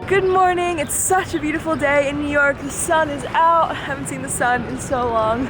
Good morning. It's such a beautiful day in New York. The sun is out. I haven't seen the sun in so long.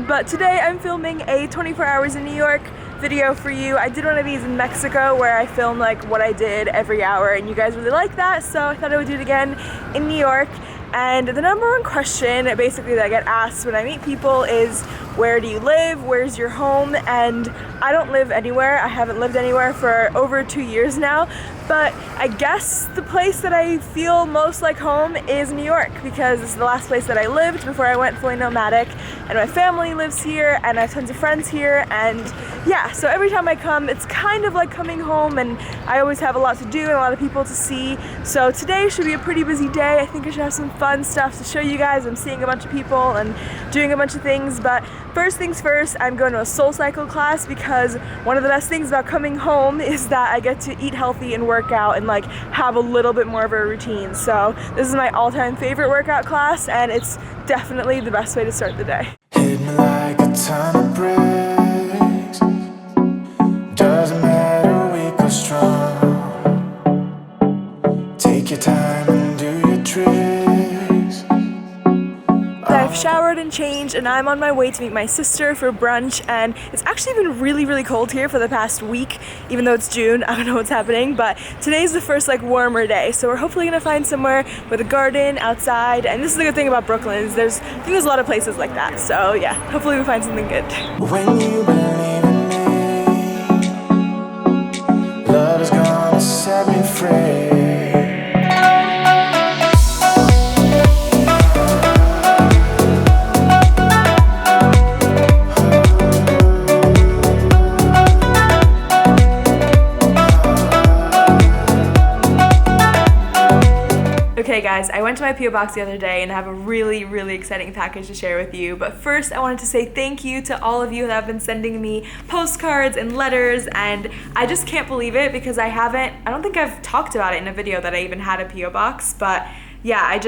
But today I'm filming a 24 hours in New York video for you. I did one of these in Mexico where I filmed like what I did every hour and you guys really liked that, so I thought I would do it again in New York. And the number one question basically that I get asked when I meet people is, where do you live? Where's your home? And I don't live anywhere. I haven't lived anywhere for over 2 years now. But I guess the place that I feel most like home is New York, because it's the last place that I lived before I went fully nomadic, and my family lives here and I have tons of friends here, and yeah, so every time I come it's kind of like coming home, and I always have a lot to do and a lot of people to see. So today should be a pretty busy day. I think I should have some fun stuff to show you guys. I'm seeing a bunch of people and doing a bunch of things, but first things first, I'm going to a SoulCycle class because one of the best things about coming home is that I get to eat healthy and work out and like have a little bit more of a routine. So this is my all-time favorite workout class, and it's definitely the best way to start the day. Hit me like a ton of bricks. Doesn't matter, weak or strong. Take your time and do your tricks. I've showered and changed and I'm on my way to meet my sister for brunch, and it's actually been really cold here for the past week, even though it's June. I don't know what's happening, but today's the first like warmer day, so we're hopefully gonna find somewhere with a garden outside. And this is the good thing about Brooklyn, is I think there's a lot of places like that, so yeah, hopefully we find something good. When you believe in me, love is gonna set me free. Okay guys, I went to my P.O. box the other day and I have a really exciting package to share with you. But first I wanted to say thank you to all of you that have been sending me postcards and letters, and I just can't believe it because I don't think I've talked about it in a video that I even had a P.O. box, but yeah, I've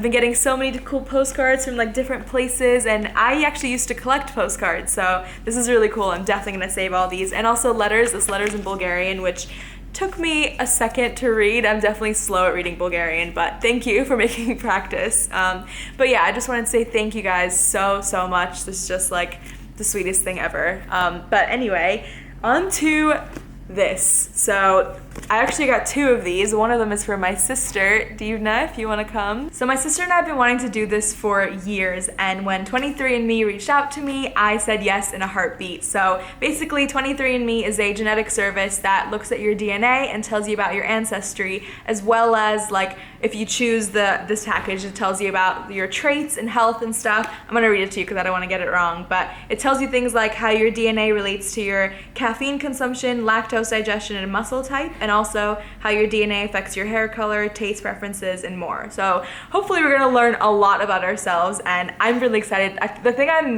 been getting so many cool postcards from like different places, and I actually used to collect postcards, so this is really cool. I'm definitely gonna save all these. And also letters, this letter's in Bulgarian, which took me a second to read. I'm definitely slow at reading Bulgarian, but thank you for making me practice. But yeah, I just wanted to say thank you guys so much. This is just like the sweetest thing ever. But anyway, on to this. So I actually got two of these. One of them is for my sister, Divna, if you want to come. So my sister and I have been wanting to do this for years, and when 23andMe reached out to me, I said yes in a heartbeat. So basically 23andMe is a genetic service that looks at your DNA and tells you about your ancestry, as well as like if you choose this package, it tells you about your traits and health and stuff. I'm gonna read it to you because I don't want to get it wrong, but it tells you things like how your DNA relates to your caffeine consumption, lactose digestion, and muscle type, and also how your DNA affects your hair color, taste preferences, and more. So hopefully we're gonna learn a lot about ourselves, and I'm really excited. The thing I'm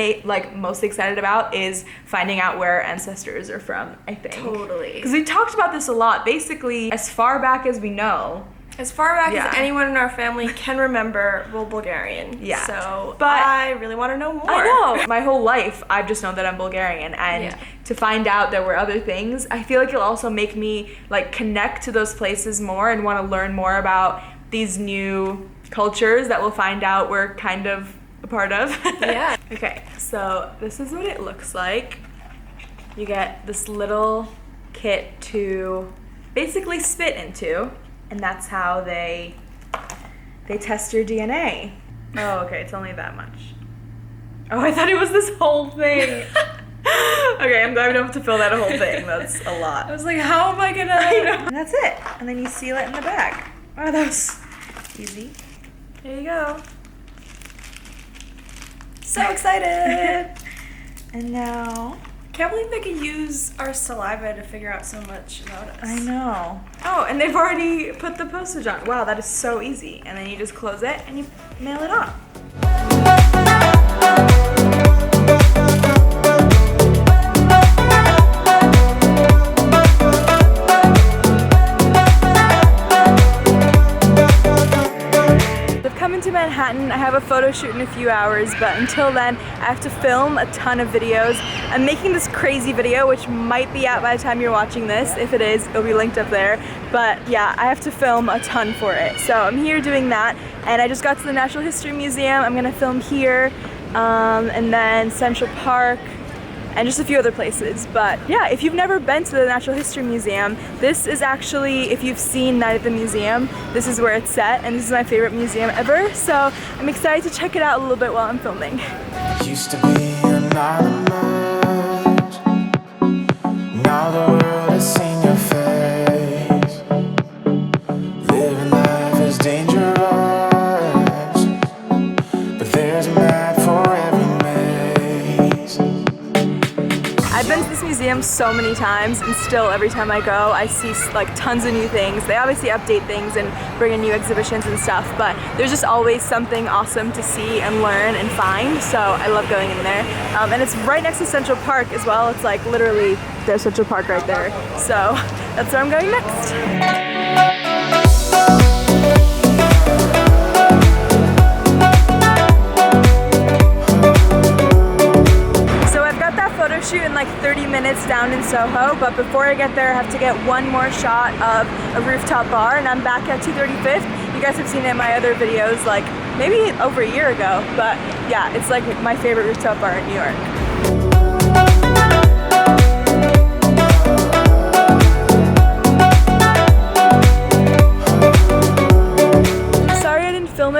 most excited about is finding out where our ancestors are from, I think. Totally. Because we talked about this a lot. Basically, as far back as we know, as far back as anyone in our family can remember, we're Bulgarian. Yeah. So, but I really want to know more. I know. My whole life, I've just known that I'm Bulgarian, and to find out there were other things, I feel like it'll also make me like connect to those places more and want to learn more about these new cultures that we'll find out we're kind of a part of. Yeah. Okay, so this is what it looks like. You get this little kit to basically spit into, and that's how they test your DNA. Oh, okay, it's only that much. Oh, I thought it was this whole thing. Okay, I'm glad we don't have to fill that whole thing. That's a lot. I was like, how am I gonna? And that's it. And then you seal it in the back. Oh, that was easy. There you go. So excited. And now, Can't believe they could use our saliva to figure out so much about us. I know. Oh, and they've already put the postage on. Wow, that is so easy. And then you just close it and you mail it on. Manhattan. I have a photo shoot in a few hours, but until then, I have to film a ton of videos. I'm making this crazy video, which might be out by the time you're watching this. If it is, it'll be linked up there. But yeah, I have to film a ton for it. So I'm here doing that, and I just got to the Natural History Museum. I'm gonna film here, and then Central Park, and just a few other places. But yeah, if you've never been to the Natural History Museum, this is actually, if you've seen Night at the Museum, this is where it's set, and this is my favorite museum ever, so I'm excited to check it out a little bit while I'm filming. Used to be anonymous. Now the world has seen your face. Living life is dangerous, but there's a map for every maze. I've been to this museum so many times, and still every time I go I see like tons of new things. They obviously update things and bring in new exhibitions and stuff, but there's just always something awesome to see and learn and find, so I love going in there. And it's right next to Central Park as well. It's like literally there's Central Park right there, so that's where I'm going next. Shoot in like 30 minutes down in Soho, but before I get there I have to get one more shot of a rooftop bar, and I'm back at 235th. You guys have seen it in my other videos like maybe over a year ago, but yeah, it's like my favorite rooftop bar in New York.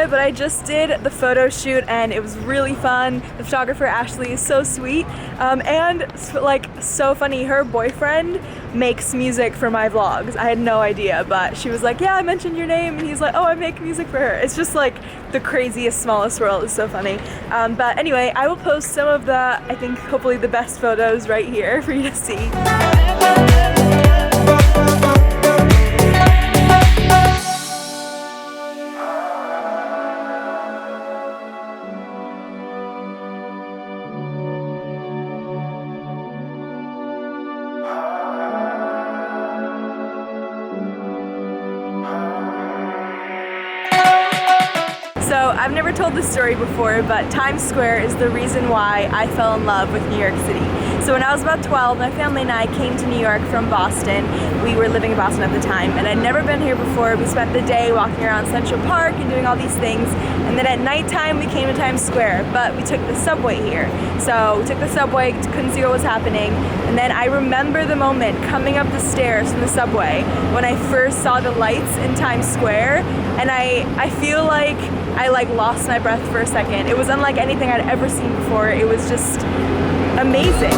But I just did the photo shoot and it was really fun. The photographer Ashley is so sweet, and like so funny. Her boyfriend makes music for my vlogs. I had no idea, but she was like, yeah, I mentioned your name, and he's like, oh, I make music for her. It's just like the craziest, smallest world. It's so funny. But anyway, I will post some of the, I think hopefully the best photos right here for you to see. So I've never told this story before, but Times Square is the reason why I fell in love with New York City. So when I was about 12, my family and I came to New York from Boston. We were living in Boston at the time, and I'd never been here before. We spent the day walking around Central Park and doing all these things, and then at nighttime we came to Times Square, but we took the subway here. So we took the subway, couldn't see what was happening, and then I remember the moment coming up the stairs from the subway when I first saw the lights in Times Square, and I feel like I lost my breath for a second. It was unlike anything I'd ever seen before. It was just amazing.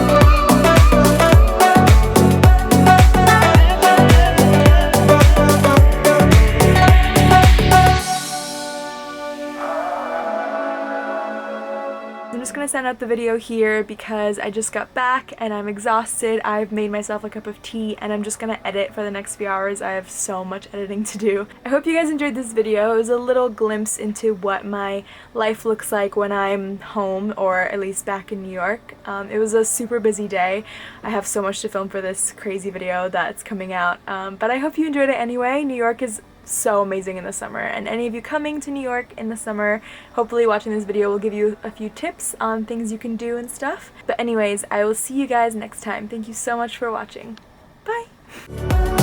I'm just gonna send out the video here because I just got back and I'm exhausted. I've made myself a cup of tea and I'm just gonna edit for the next few hours. I have so much editing to do. I hope you guys enjoyed this video. It was a little glimpse into what my life looks like when I'm home, or at least back in New York. It was a super busy day. I have so much to film for this crazy video that's coming out, but I hope you enjoyed it anyway. New York is so amazing in the summer, and any of you coming to New York in the summer, hopefully watching this video will give you a few tips on things you can do and stuff. But anyways, I will see you guys next time. Thank you so much for watching. Bye!